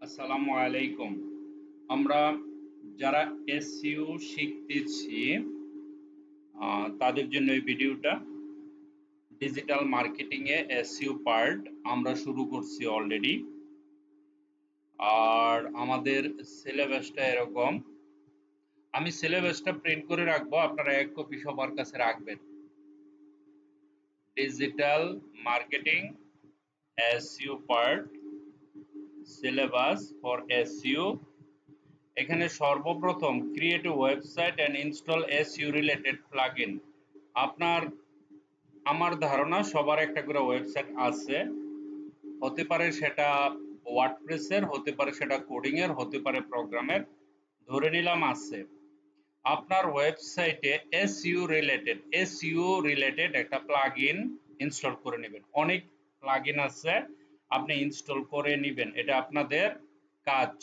আসসালামু আলাইকুম। আমরা যারা এসইও শিখতেছি তাদের জন্য এই ভিডিওটা। ডিজিটাল মার্কেটিং এ এসইও পার্ট আমরা শুরু করছি অলরেডি। আর আমাদের সিলেবাসটা এরকম। আমি সিলেবাসটা প্রিন্ট করে রাখবো, আপনারা এক কপি সবার কাছে রাখবেন। Digital marketing SEO part syllabus for SEO. এখানে সর্বপ্রথম create a website and install SEO related plugin. আমার ধারণা সবার একটা করে ওয়েবসাইট আছে, হতে পারে সেটা ওয়ার্ডপ্রেসের, হতে পারে সেটা কোডিং এর, হতে পারে প্রোগ্রামের। ধরে নিলাম আছে। আপনার ওয়েবসাইটে এসইও রিলেটেড একটা প্লাগইন ইনস্টল করে নেবেন। অনেক প্লাগইন আছে, আপনি ইনস্টল করে নেবেন, এটা আপনাদের কাজ।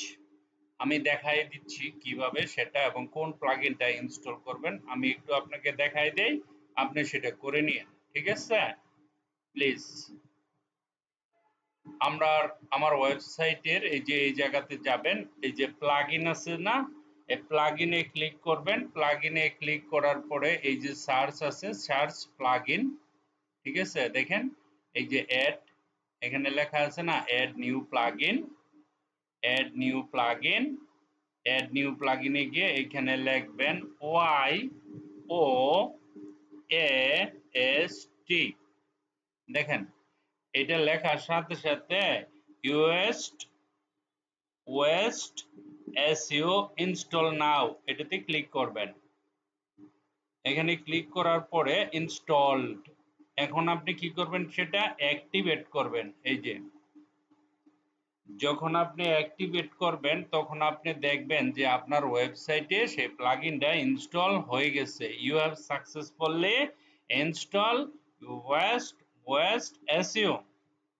আমি দেখাই দিচ্ছি কিভাবে সেটা এবং কোন প্লাগইনটা ইনস্টল করবেন। আমি একটু আপনাকে দেখাই দেই, আপনি সেটা করে নিন, ঠিক আছে? প্লিজ আমার ওয়েবসাইটের এই জায়গাতে যাবেন, এই যে প্লাগইন আছে না, এই প্লাগইনে ক্লিক করবেন। প্লাগইনে ক্লিক করার পরে এই যে সার্চ আছে, সার্চ প্লাগইন, ঠিক আছে? দেখেন এই যে অ্যাড, এখানে লেখা আছে না add new plugin. Add new plugin, add new প্লাগইনে গিয়ে এখানে লিখবেন YOAST। দেখেন এটা লেখার সাথে সাথে ওয়েস্ট এসইও ইনস্টল নাও এটাতে ক্লিক করবেন। এখানে ক্লিক করার পরে ইনস্টলড। এখন আপনি কি করবেন, সেটা অ্যাক্টিভেট করবেন। এই যে যখন আপনি অ্যাক্টিভেট করবেন তখন আপনি দেখবেন যে আপনার ওয়েবসাইটে সেই প্লাগইনটা ইনস্টল হয়ে গেছে। You have successfully install Yoast SEO.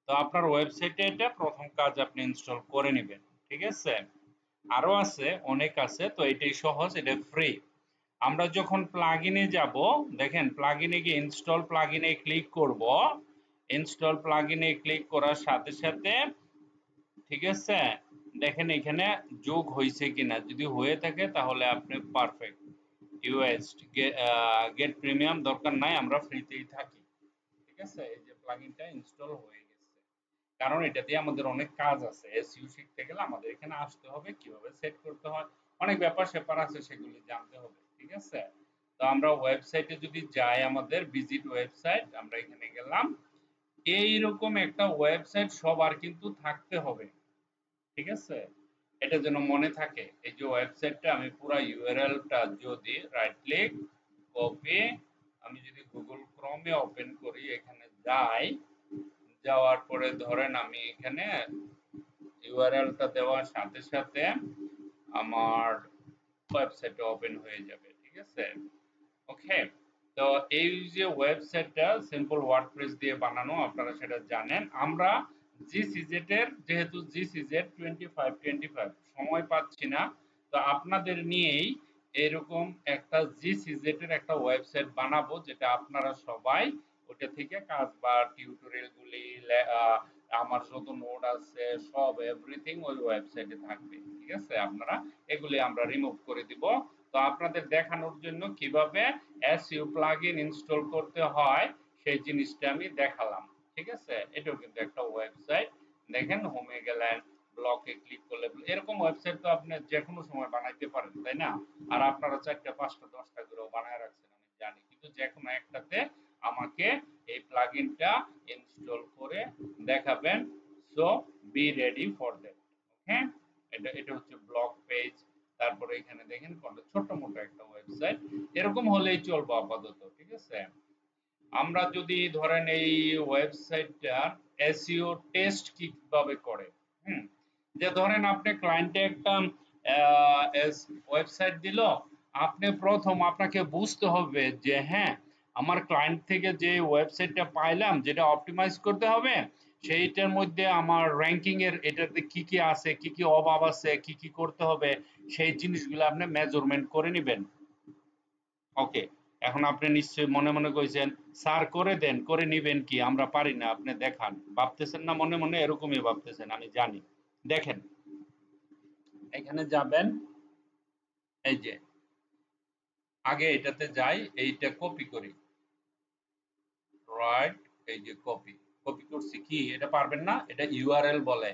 তো আপনার ওয়েবসাইটে এটা প্রথম কাজ, আপনি ইনস্টল করে নেবেন, ঠিক আছে? আরো আছে, অনেক আছে, তো এটাই সহজ, এটা ফ্রি। আমরা যখন প্লাগইনে যাব, দেখেন প্লাগইনে গিয়ে ইনস্টল প্লাগইনে ক্লিক করব। ইনস্টল প্লাগইনে ক্লিক করার সাথে সাথে, ঠিক আছে, দেখেন এখানে যোগ হয়েছে কিনা, যদি হয়ে থাকে তাহলে আপনি পারফেক্ট। ইউএসড গেট প্রিমিয়াম দরকার নাই, আমরা ফ্রিতেই থাকি, ঠিক আছে? এই যে প্লাগইনটা ইনস্টল হয়ে গেছে, কারণ এটা দিয়ে আমাদের অনেক কাজ আছে। এসইও শিখতে গেলে আমাদের এখানে আসতে হবে, কিভাবে সেট করতে হয়, অনেক ব্যাপার স্যাপার আছে, সেগুলি জানতে হবে, ঠিক আছে? তো আমরা ওয়েবসাইটে যদি যাই, আমাদের ভিজিট ওয়েবসাইট, আমরা এখানে গেলাম। এইরকম একটা ওয়েবসাইট সবার কিন্তু থাকতে হবে, ঠিক আছে? এটা যেন মনে থাকে। এই যে ওয়েবসাইটটা, আমি পুরো ইউআরএলটা যদি রাইট ক্লিক কপি, আমি যদি গুগল ক্রোমে ওপেন করি, এখানে যাই, যাওয়ার পরে ধরেন আমি এখানে ইউআরএলটা দেওয়ার সাথে সাথে আমার ওয়েবসাইটটা ওপেন হয়ে যাবে, ঠিক আছে? ওকে। তো এই যে ওয়েবসাইটটা সিম্পল ওয়ার্ডপ্রেস দিয়ে বানানো, আপনারা সেটা জানেন। আমরা যেহেতু জিসিজেড 25 সময় পাচ্ছি না, তো আপনাদের নিয়েই এরকম একটা জিসিজেড এর একটা ওয়েবসাইট বানাবো, যেটা আপনারা সবাই ওটা থেকে কাজ বা টিউটোরিয়াল গুলি, আমার যত নোট আছে সব এভরিথিং ওই ওয়েবসাইটে থাকবে, ঠিক আছে? আপনারা এগুলি আমরা রিমুভ করে দিব। তো আপনাদের দেখানোর জন্য কিভাবে এসইও প্লাগইন ইনস্টল করতে হয় সেই জিনিসটা আমি দেখালাম, ঠিক আছে? এটাও কিন্তু একটা ওয়েবসাইট। দেখেন হোমে গেলেন, ব্লকে ক্লিক করলে এরকম ওয়েবসাইট তো আপনি যে কোনো সময় বানাইতে পারেন, তাই না? আর আপনারা 4টা 5টা 10টা করেও বানায় রাখছেন, আমি জানি, কিন্তু যে কোনো একটাতে আমাকে এই প্লাগইনটা ইনস্টল করে দেখাবেন। So be ready for that. Okay, এটা হচ্ছে ব্লগ পেজ। তারপরে এখানে দেখেন কত ছোট মোটো একটা ওয়েবসাইট, এরকম হলেই চলবে আপাতত, ঠিক আছে? আমরা যদি ধরেন এই ওয়েবসাইটটার এসইও টেস্ট কিভাবে করে, হুম, যে ধরেন আপনি ক্লায়েন্টে একটা ওয়েবসাইট দিল, আপনি প্রথম আপনাকে বুঝতে হবে যে হ্যাঁ, আমার ক্লায়েন্ট থেকে যে ওয়েবসাইটটা পাইলাম, যেটা অপটিমাইজ করতে হবে, সেইটার মধ্যে আমার র্যাঙ্কিং এর এটাতে কি কি আছে, কি কি অভাব আছে, কি কি করতে হবে, সেই জিনিসগুলো আপনি মেজারমেন্ট করে নেবেন। ওকে, এখন আপনি নিশ্চয়ই মনে মনে কইছেন, স্যার করে দেন, করে নিবেন কি, আমরা পারি না, আপনি দেখান। ভাবতেছেন না মনে মনে? এরকমই ভাবতেছেন, আমি জানি। দেখেন এখানে যাবেন, এই যে আগে এটাতে যাই, এইটা কপি করি, রাইট, এই যে কপি কপি করছি। কি এটা পারবেন না? এটা ইউআরএল বলে,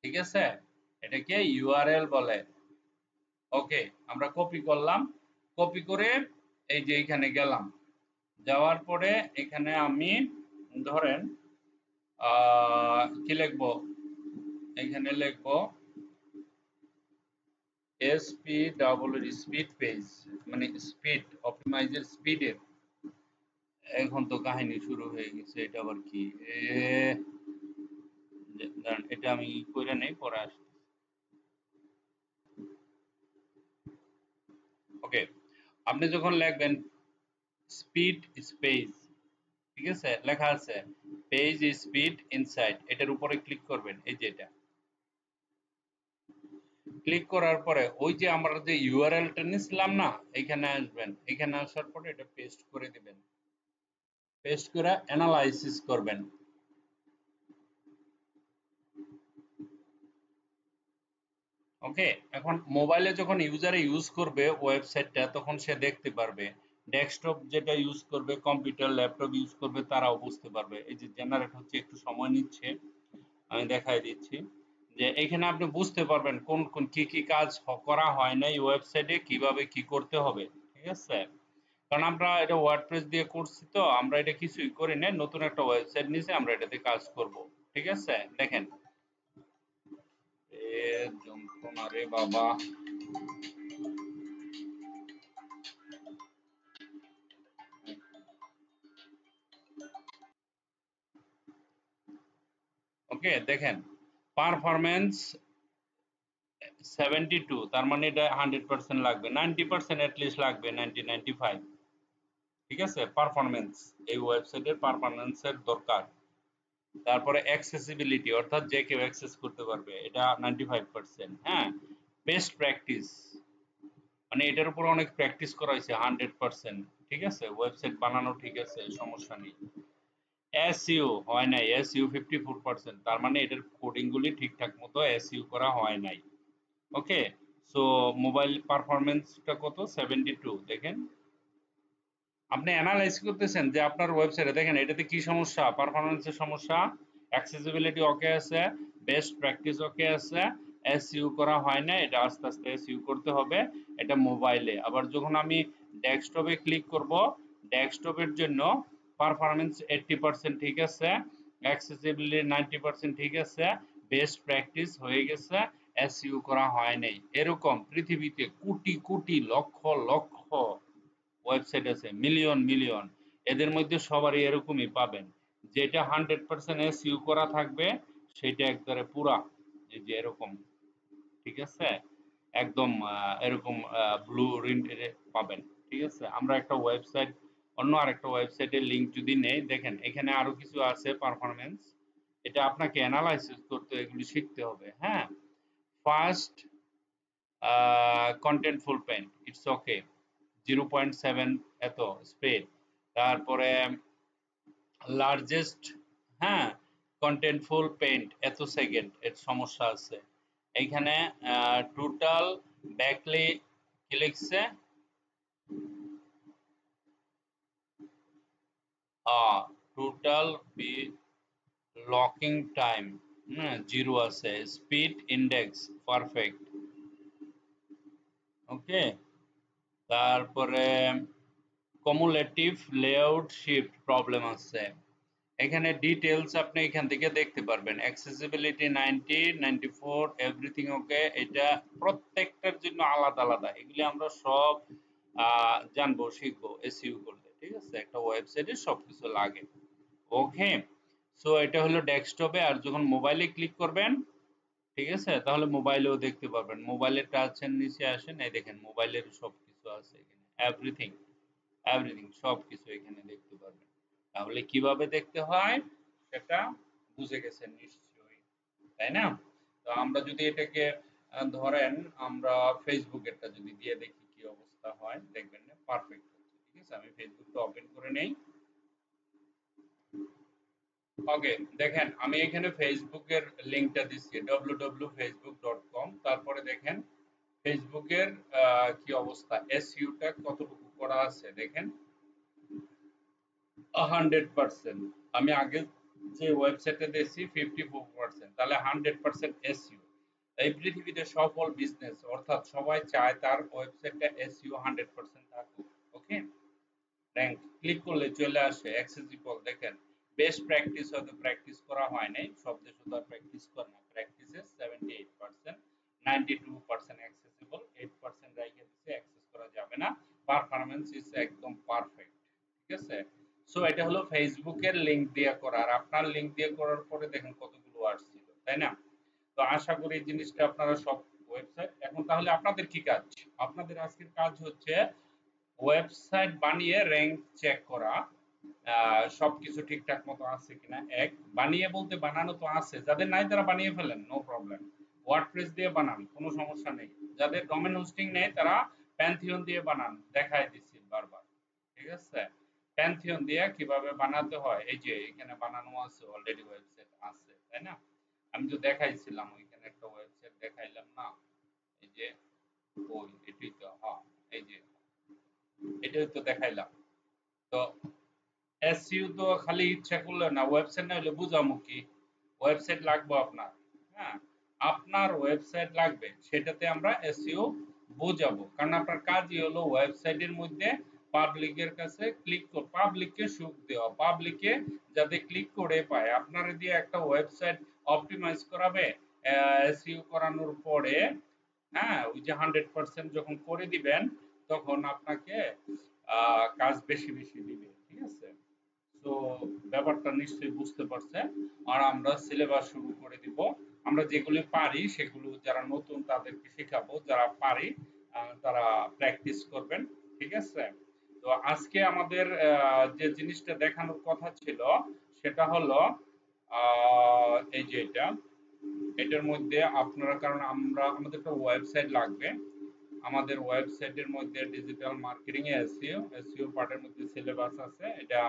ঠিক আছে, এটাকে ইউআরএল বলে। ওকে, আমরা কপি করলাম, কপি করে এই যে এখানে গেলাম, যাওয়ার পরে এখানে আমি ধরেন কি লিখবো, এখানে লিখবো এসপি ডাবল স্পিড পেজ, মানে স্পিড অপটিমাইজের স্পিডের। এখন তো কাহিনী শুরু হয়ে গেছে, এটা আবার কি? এটা আমি কইরা নেই, পরে আসছি। ওকে, আপনি যখন লিখবেন স্পিড স্পেস, ঠিক আছে, লেখা আছে পেজ স্পিড ইনসাইড, এটার উপরে ক্লিক করবেন, এই যে এটা ক্লিক করার পরে ওই যে আমরা যে ইউআরএলটা নিছিলাম না, এখানে আসবেন, এখানে আসার পরে এটা পেস্ট করে দিবেন, পেস্ট করে অ্যানালাইসিস করবেন। ওকে, এখন মোবাইলে যখন ইউজারে ইউজ করবে ওয়েবসাইটটা, তখন সে দেখতে পারবে। ডেস্কটপ যেটা ইউজ করবে, কম্পিউটার ল্যাপটপ ইউজ করবে, তারাও বুঝতে পারবে। এই যে জেনারেট হচ্ছে, একটু সময় নিচ্ছে, আমি দেখাই দিচ্ছি। যে এখানে আপনি বুঝতে পারবেন কোন কোন কি কি কাজ করা হয় না এই ওয়েবসাইটে, কিভাবে কি করতে হবে, ঠিক আছে। কারণ আমরা এটা ওয়ার্ডপ্রেস দিয়ে করছি, তো আমরা এটা কিছুই করি না, নতুন একটা ওয়েবসাইট নিয়েছি, আমরা এটাতে কাজ করব, ঠিক আছে। দেখেন, এ যন্ত্রণা রে বাবা। ওকে, দেখেন পারফরম্যান্স 72, তার মানে এটা 100% লাগবে, 90% অ্যাটলিস্ট লাগবে, 95। ঠিক আছে, পারফরম্যান্স, এই ওয়েবসাইটের পারফরম্যান্সের দরকার। তারপরে অ্যাক্সেসিবিলিটি, অর্থাৎ যে কেউ অ্যাক্সেস করতে পারবে, এটা 95%। হ্যাঁ, বেস্ট প্র্যাকটিস, মানে এটার উপর অনেক প্র্যাকটিস করা হয়েছে, 100%। ঠিক আছে, ওয়েবসাইট বানানো, ঠিক আছে, সমস্যা নেই। এসইও হয় নাই, এসইও 54%, তার মানে এটার কোডিং গুলি ঠিকঠাক মতো এসইও করা হয় নাই। ওকে, সো মোবাইল পারফরম্যান্সটা কত? 72। দেখেন, আপনি অ্যানালাইজ করতেছেন যে আপনার ওয়েবসাইটে, দেখেন এটাতে কি সমস্যা, পারফরম্যান্সের সমস্যা, অ্যাক্সেসিবিলিটি ওকে আছে, বেস্ট প্র্যাকটিস ওকে আছে, এসইও করা হয় না, এটা আস্তে আস্তে এসইও করতে হবে, এটা মোবাইলে। আবার যখন আমি ডেস্কটপে ক্লিক করব, ডেস্কটপের জন্য পারফরম্যান্স 80% ঠিক আছে, অ্যাক্সেসিবিলিটি 90% ঠিক আছে, বেস্ট প্র্যাকটিস হয়ে গেছে, এসইও করা হয় নাই। এরকম পৃথিবীতে কোটি কোটি লক্ষ লক্ষ ওয়েবসাইট আছে, মিলিয়ন মিলিয়ন, এদের মধ্যে সবারই এরকমই পাবেন, যেটা 100% এসইও করা থাকবে, সেটা একবারে পুরা, এই যে এরকম, ঠিক আছে, একদম এরকম ব্লু রিন্ট পাবেন। ঠিক আছে, আমরা একটা ওয়েবসাইট, অন্য আরেকটা ওয়েবসাইটের লিংক যদি নেই, দেখেন এখানে আরো কিছু আছে পারফরম্যান্স, এটা আপনাকে অ্যানালাইসিস করতে, এগুলি শিখতে হবে। হ্যাঁ, ফার্স্ট কন্টেন্টফুল পেইন্ট, ইটস ওকে, 0.7 এত স্পিড। তারপরে লার্জেস্ট, হ্যাঁ, কন্টেন্টফুল পেইন্ট এত সেকেন্ড, এর সমস্যা আছে। এইখানে টোটাল ব্যাকলি কি লিখছে, টোটাল বি লকিং টাইম, হ্যাঁ, 0 আছে, স্পিড ইন্ডেক্স পারফেক্ট। ওকে, তারপরে কমুলেটিভ লেআউট শিফট প্রবলেম আছে। এখানে ডিটেইলস আপনি এখান থেকে দেখতে পারবেন, অ্যাক্সেসিবিলিটি 90, 94, এভরিথিং ওকে। এটা প্রত্যেকটার জন্য আলাদা আলাদা, এগুলি আমরা সব জানবো, শিখবো এসইও করলে। ঠিক আছে, একটা ওয়েবসাইটে সবকিছু লাগে। ওকে, সো এটা হলো ডেস্কটপে। আর যখন মোবাইলে ক্লিক করবেন, ঠিক আছে, তাহলে মোবাইলেও দেখতে পারবেন। মোবাইলের টাচের নিচে আসেন, এই দেখেন মোবাইলের সবকিছু আছে এখানে, এভরিথিং এভরিথিং সবকিছু এখানে দেখতে পারবেন। তাহলে কিভাবে দেখতে হয় সেটা বুঝে গেছেন নিশ্চয়ই, তাই না? তো আমরা যদি এটাকে ধরেন, আমরা ফেসবুকেরটা যদি দিয়ে দেখি কি অবস্থা হয়, দেখবেন না পারফেক্ট হচ্ছে। ঠিক আছে, আমি ফেসবুকটা ওপেন করে নেই। ওকে, দেখেন আমি এখানে ফেসবুকের লিংকটা দিচ্ছি, www.facebook.com, তারপরে দেখেন ফেসবুকের কি অবস্থা, এসইউটা কতটুকু করা আছে দেখেন 100%। আমি আগে যে ওয়েবসাইটে দেখছি 54%, তাহলে 100% এসইও। এই পৃথিবীতে সফল বিজনেস অর্থাৎ সবাই চায় তার ওয়েবসাইটটা এসইও 100% থাকুক। ওকে, র্যাঙ্ক ক্লিক করলে চলে আসে অ্যাক্সেসিবল। দেখেন বেস্ট প্র্যাকটিস হয়তো প্র্যাকটিস করা হয় নাই, শব্দ শুধু প্র্যাকটিস করে না, প্র্যাকটিসেস 78%, 92% অ্যাক্সেসিবল, 8% রাইখে দিছে অ্যাক্সেস করা যাবে না, পারফরম্যান্স ইজ একদম পারফেক্ট। ঠিক আছে, সো এটা হলো ফেসবুকের লিংক দিয়ে করা। আর আপনার লিংক দিয়ে করার পরে দেখেন কতগুলো আসছিল, তাই না? তো আশা করি এই জিনিসটা আপনারা সব ওয়েবসাইট এখন, তাহলে আপনাদের কি কাজ? আপনাদের আজকের কাজ হচ্ছে ওয়েবসাইট বানিয়ে র‍্যাঙ্ক চেক করা, সবকিছু ঠিকঠাক মতো আছে কিনা। এক, বানিয়ে বলতে বানানো তো আছে, যাদের নাই তারা বানিয়ে ফেলেন, নো প্রবলেম, ওয়ার্ডপ্রেস দিয়ে বানান, কোনো সমস্যা নেই। যাদের ডোমেন হোস্টিং নেই তারা প্যান্থিয়ন দিয়ে বানান, দেখাই দিচ্ছি বারবার। ঠিক আছে, প্যান্থিয়ন দিয়ে কিভাবে বানাতে হয়, এই যে এখানে বানানো আছে, অলরেডি ওয়েবসাইট আছে, তাই না? আমি তো দেখাইছিলাম, ওইখানে একটা ওয়েবসাইট দেখাইলাম না, এই যে ওই এটাই তো, হ্যাঁ এই যে এটাই তো দেখাইলাম। তো এসইউ তো খালি ইচ্ছা করলে না, ওয়েবসাইট না হলে বুঝামু কি? ওয়েবসাইট লাগবে আপনার, হ্যাঁ আপনার ওয়েবসাইট লাগবে, সেটাতে আমরা এসইও বোঝাবো। কারণ আপনার কাজই হলো ওয়েবসাইটের মধ্যে পাবলিকের কাছে ক্লিক করে পাবলিককে সুখ দেওয়া, পাবলিকে যাতে ক্লিক করে পায়। আপনার দিয়ে একটা ওয়েবসাইট অপটিমাইজ করাবে এসইও করানোর পরে, হ্যাঁ ওই যে 100% যখন করে দিবেন তখন আপনাকে কাজ বেশি বেশি দিবে। ঠিক আছে, তো ব্যাপারটা নিশ্চয়ই বুঝতে পারছেন। আর আমরা সিলেবাস শুরু করে দিব, আমরা যেগুলি পারি সেগুলো যারা নতুন তাদেরকে শেখাবো, যারা পারি তারা প্র্যাকটিস করবেন। ঠিক আছে, তো আজকে আমাদের যে জিনিসটা দেখানোর কথা ছিল সেটা হলো এই যে এটার মধ্যে আপনারা, কারণ আমাদের একটা ওয়েবসাইট লাগবে, আমাদের ওয়েবসাইটের মধ্যে ডিজিটাল মার্কেটিং এ এসইও, এসইও পার্টের মধ্যে সিলেবাস আছে, এটা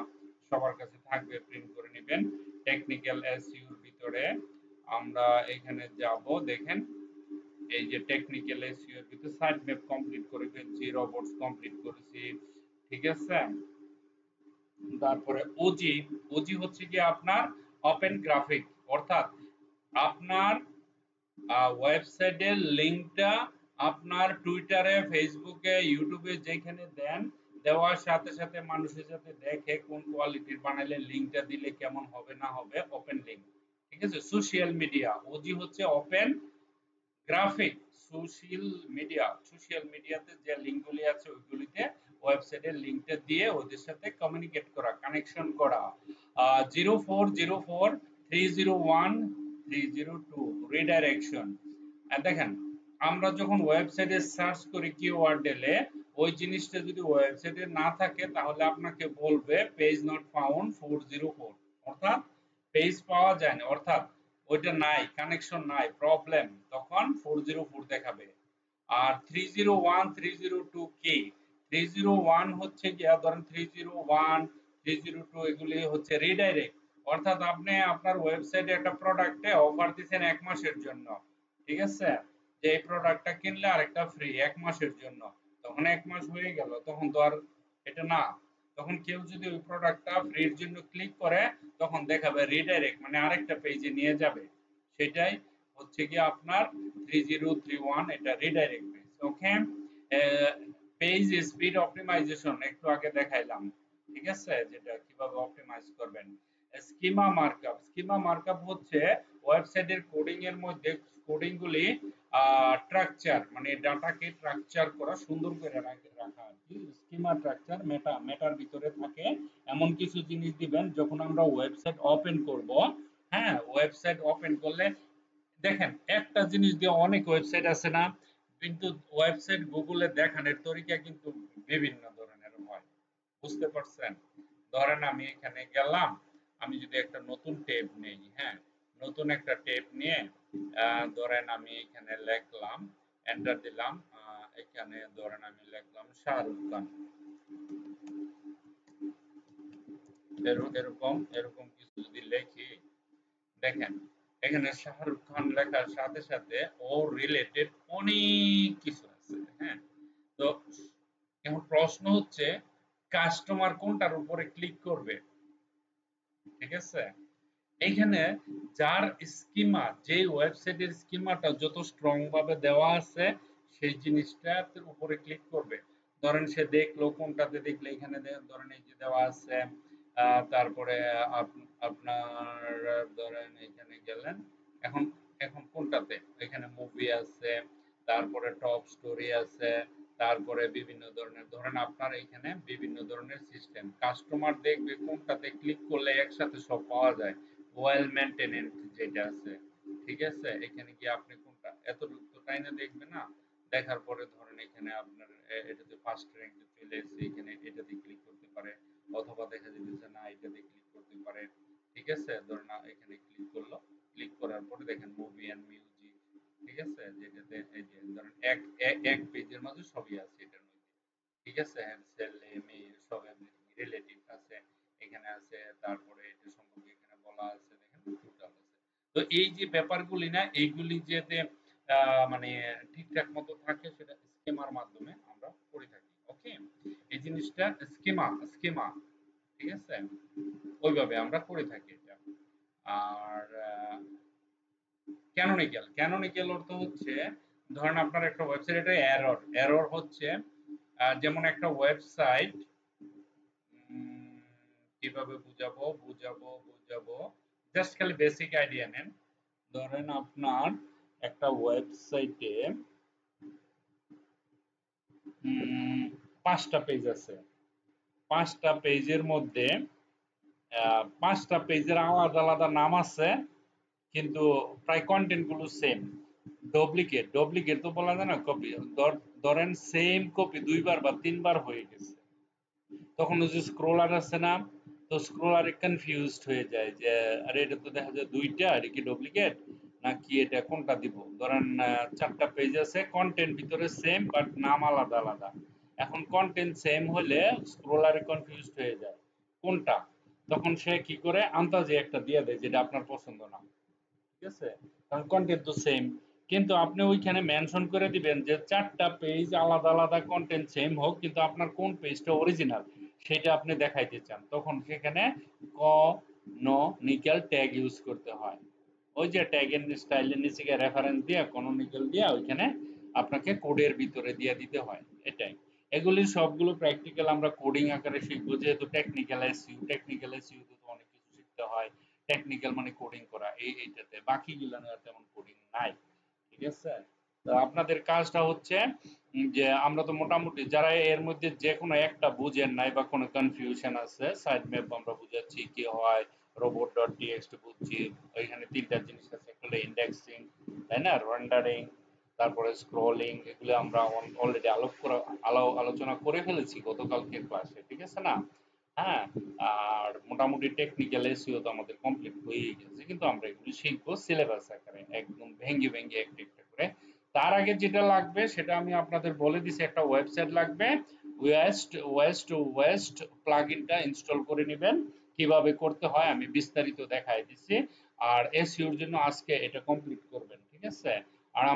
সবার কাছে থাকবে, প্রিন্ট করে নেবেন। টেকনিক্যাল এসইওর ভিতরে আমরা এখানে যাব, দেখেন এই যে টেকনিক্যাল এসইও এর ভিতরে সাইট ম্যাপ কমপ্লিট করে ফেলছি, রোবটস কমপ্লিট করেছি। ঠিক আছে, তারপরে ওজি, ওজি হচ্ছে কি আপনার ওপেন গ্রাফিক, অর্থাৎ আপনার ওয়েবসাইটের লিংকটা আপনার টুইটারে, ফেসবুকে, ইউটিউবে যেখানে দেন, দেওয়ার সাথে সাথে মানুষের সাথে দেখে কোন কোয়ালিটির বানাইলে লিংকটা দিলে কেমন হবে না হবে, ওপেন লিংক। ঠিক আছে, সোশ্যাল মিডিয়া, ওজি হচ্ছে ওপেন গ্রাফিক। সোশ্যাল মিডিয়াতে যে লিংকগুলি আছে ওইগুলিতে ওয়েবসাইটের লিংকটা দিয়ে ওদের সাথে কমিউনিকেট করা, কানেকশন করা। 0404301302 রিডাইরেকশন। দেখেন আমরা যখন ওয়েবসাইটে সার্চ করি কিওয়ার্ড এলে, ওই জিনিসটা যদি ওয়েবসাইটে না থাকে তাহলে আপনাকে বলবে পেজ নট ফাউন্ড 404, অর্থাৎ পেজ পাওয়া যায় না, অর্থাৎ ওইটা নাই, কানেকশন নাই, প্রবলেম, তখন 404 দেখাবে। আর 301 302 কি? 301 হচ্ছে গিয়া, ধরেন 301 302 এগুলি হচ্ছে রিডাইরেক্ট, অর্থাৎ আপনি আপনার ওয়েবসাইটে একটা প্রোডাক্টে অফার দিচ্ছেন 1 মাসের জন্য। ঠিক আছে, যে এই প্রোডাক্টটা কিনলে আরেকটা ফ্রি 1 মাসের জন্য, তখন 1 মাস হয়ে গেল, তখন তো আর এটা না, তখন কেউ যদি ওই প্রোডাক্টটা ফ্রির জন্য ক্লিক করে তখন দেখাবে রিডাইরেক্ট, মানে আরেকটা পেজে নিয়ে যাবে। সেটাই হচ্ছে কি আপনার 3031, এটা রিডাইরেক্ট পেজ। ওকে, পেজ স্পিড অপটিমাইজেশন একটু আগে দেখাইলাম। ঠিক আছে, যেটা কিভাবে অপটিমাইজ করবেন। স্কিমা মার্কআপ, স্কিমা মার্কআপ হচ্ছে ওয়েবসাইটের কোডিং এর মধ্যে কোডিং গুলি স্ট্রাকচার, মানে ডাটাকে স্ট্রাকচার করা, সুন্দর করে রাখা আর কি। স্কিমা স্ট্রাকচার, মেটার ভিতরে থাকে এমন কিছু জিনিস দিবেন যখন আমরা ওয়েবসাইট ওপেন করব। হ্যাঁ, ওয়েবসাইট ওপেন করলে দেখেন একটা জিনিস দিয়ে অনেক ওয়েবসাইট আছে না, কিন্তু ওয়েবসাইট গুগলে দেখানোর তরিকা কিন্তু বিভিন্ন ধরনের হয়, বুঝতে পারছেন? ধরেন আমি এখানে গেলাম, আমি যদি একটা নতুন ট্যাব নেই, হ্যাঁ নতুন একটা ট্যাব নিয়ে ধরেন আমি এখানে লিখলাম, এন্টার দিলাম, এখানে ধরেন আমি লিখলাম শাহরুখ খান, এরকম এরকম কিছু যদি লিখি, দেখেন এখানে শাহরুখ খান লেখার সাথে সাথে ও রিলেটেড অনেক কিছু আছে। হ্যাঁ, তো এখন প্রশ্ন হচ্ছে কাস্টমার কোনটার উপরে ক্লিক করবে, ঠিক আছে? এইখানে যার স্কিমা, যে ওয়েবসাইটের স্কিমাটা যত স্ট্রং ভাবে দেওয়া আছে সেই জিনিসটার উপরে ক্লিক করবে। ধরেন সে দেখলো কোনটাতে, দেখলে এখানে ধরেন এই যে দেওয়া আছে, তারপরে আপনার ধরেন এখানে গেলেন, এখন এখন কোনটাতে, এখানে মুভি আছে, তারপরে টপ স্টোরি আছে, তারপরে বিভিন্ন ধরনের, ধরেন আপনার এখানে বিভিন্ন ধরনের সিস্টেম কাস্টমার দেখবে কোনটাতে ক্লিক করলে একসাথে সব পাওয়া যায়। ওয়েল মেইনটেনেন্ট যেটা আছে, ঠিক আছে? এখানে গিয়ে আপনি কোনটা এতটুকু তো টাইনে দেখবে না, দেখার পরে ধরেন এখানে আপনার এটাতে ফার্স্ট র্যাঙ্কে চলে এসেছে, এখানে এটাতে ক্লিক করতে পারে, অথবা দেখা যাচ্ছে না এটাতে ক্লিক করতে পারে, ঠিক আছে? ধরেন এখানে ক্লিক করলো, ক্লিক করার পরে দেখেন মুভি এন্ড মিউজিক, ঠিক আছে? যেটাতে এই যে ধরেন এক এক পেজের মাঝে সবই আছে এটার মধ্যে, ঠিক আছে? ছেলে মেয়ে সব রিলেটিভ আছে এখানে আছে, তারপরে এটা সম্পর্কে এখানে বলা আছে, দেখেন টোটাল আছে। তো এই যে ব্যাপারগুলি না, এইগুলি যাতে মানে ঠিকঠাক মতো থাকে সেটা স্কিমার মাধ্যমে আমরা করে থাকি। ওকে, এই জিনিসটা স্কিমা স্কিমা, ঠিক আছে? ওইভাবে আমরা করে থাকি এটা। আর ক্যানোনিক্যাল, ক্যানোনিক্যাল অর্থ হচ্ছে ধরেন আপনার একটা ওয়েবসাইট, এটা এরর, এরর হচ্ছে যেমন একটা ওয়েবসাইট, কিভাবে বুঝাবো বুঝাবো বুঝাবো, জাস্ট খালি বেসিক আইডিয়া নেন। ধরেন আপনার একটা ওয়েবসাইটে 5টা পেজ আছে, 5টা পেজের মধ্যে 5টা পেজের আলাদা আলাদা নাম আছে, কিন্তু প্রায় কন্টেন্ট গুলো সেম। ডুপ্লিকেট, ডুপ্লিকেট তো বলা যায় না, কপি। ধরেন সেম কপি 2বার বা 3বার হয়ে গেছে, তখন ওই যে স্ক্রলার আছে না, তো স্ক্রলারে কনফিউজড হয়ে যায় যে আরে এটা তো দেখা যায় 2টা, এটা কি ডুপ্লিকেট নাকি এটা কোনটা দিব। ধরেন 4টা পেজ আছে, কন্টেন্ট ভিতরে সেম বাট নাম আলাদা আলাদা। এখন কন্টেন্ট সেম হলে স্ক্রলারে কনফিউজড হয়ে যায় কোনটা, তখন সে কি করে আন্দাজে একটা দিয়ে দেয় যেটা আপনার পছন্দ না, ঠিক আছে? কারণ কন্টেন্ট তো সেম, কিন্তু আপনি ওইখানে মেনশন করে দিবেন যে 4টা পেজ আলাদা আলাদা, কন্টেন্ট সেম হোক কিন্তু আপনার কোন পেজটা অরিজিনাল সেটা আপনি দেখাইতে চান, তখন সেখানে ক ন নিকেল ট্যাগ ইউজ করতে হয়। ওই যে ট্যাগের স্টাইলের নিচে গিয়ে রেফারেন্স দিয়ে canonical দিয়ে ওইখানে আপনাকে কোডের ভিতরে দিয়ে দিতে হয়, এটাই। এগুলি সবগুলো প্র্যাকটিক্যাল আমরা কোডিং আকারে শিখবো, যেহেতু টেকনিক্যাল এসইউ, টেকনিক্যাল এসইউ তে তো অনেক কিছু শিখতে হয়। টেকনিক্যাল মানে কোডিং করা, এইটাতে বাকিগুলো না তেমন কোডিং নাই, ঠিক আছে? তো আপনাদের কাজটা হচ্ছে যে আমরা তো মোটামুটি যারা এর মধ্যে যে কোনো একটা বুঝেন নাই বা কোনো কনফিউশন আছে, সাইড ম্যাপ আমরা বুঝাচ্ছি কি হয়, রোবট ডট টিএক্সটি বুঝছি, ওইখানে 3টা জিনিস আছে, একটা হলো ইন্ডেক্সিং, তাই না, রেন্ডারিং, তারপরে স্ক্রলিং, এগুলো আমরা অলরেডি আলোচনা করে ফেলেছি গতকালকের ক্লাসে, ঠিক আছে না? হ্যাঁ, আর মোটামুটি টেকনিক্যাল এসইও তো আমাদের কমপ্লিট হয়েই গেছে, কিন্তু আমরা এগুলো শিখবো সিলেবাস আকারে একদম ভেঙে ভেঙে একটা একটা করে। তার আগে যেটা লাগবে সেটা আমি আপনাদের বলে দিছি, একটা ওয়েবসাইট লাগবে, ওয়েস্ট প্লাগইনটা ইনস্টল করে নেবেন। কিভাবে করতে হয় আমি বিস্তারিত দেখাই দিছি। আর এসইওর জন্য আজকে এটা কমপ্লিট করবেন, ঠিক আছে? আর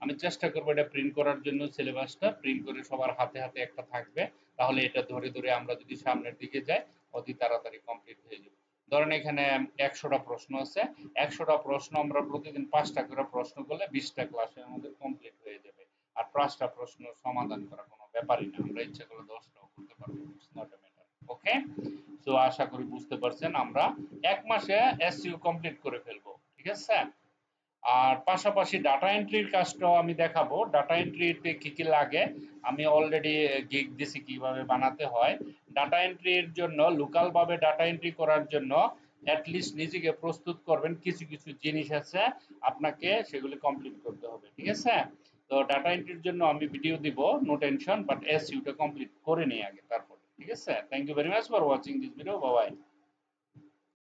আমি চেষ্টা করবো এটা প্রিন্ট করার জন্য, সিলেবাসটা প্রিন্ট করে সবার হাতে হাতে একটা থাকবে, তাহলে এটা ধরে ধরে আমরা যদি সামনের দিকে যাই অতি তাড়াতাড়ি কমপ্লিট হয়ে যাবে। ধরেন এখানে 100টা প্রশ্ন আছে, 100টা প্রশ্ন আমরা প্রতিদিন 5টা করে প্রশ্ন করলে 20টা ক্লাসে আমাদের কমপ্লিট হয়ে যাবে। আর 5টা প্রশ্ন সমাধান করা কোনো ব্যাপারই না, আমরা ইচ্ছা করলে 10টাও করতে পারবো, it's not a matter. Okay, so আশা করি বুঝতে পারছেন, আমরা 1 মাসে এসইও কমপ্লিট করে ফেলবো, ঠিক আছে? আর পাশাপাশি ডাটা এন্ট্রির কাজটাও আমি দেখাবো, ডাটা এন্ট্রিতে কি কি লাগে আমি অলরেডি গিগ দিছি কিভাবে বানাতে হয়। ডাটা এন্ট্রির জন্য লোকাল ভাবে ডাটা এন্ট্রি করার জন্য অ্যাটলিস্ট নিজেকে প্রস্তুত করবেন, কিছু কিছু জিনিস আছে আপনাকে সেগুলি কমপ্লিট করতে হবে, ঠিক আছে? তো ডাটা এন্ট্রির জন্য আমি ভিডিও দিব, নো টেনশন, বাট এসইউটা কমপ্লিট করে নিই আগে, তারপরে, ঠিক আছে? Thank you very much for watching this video, bye by.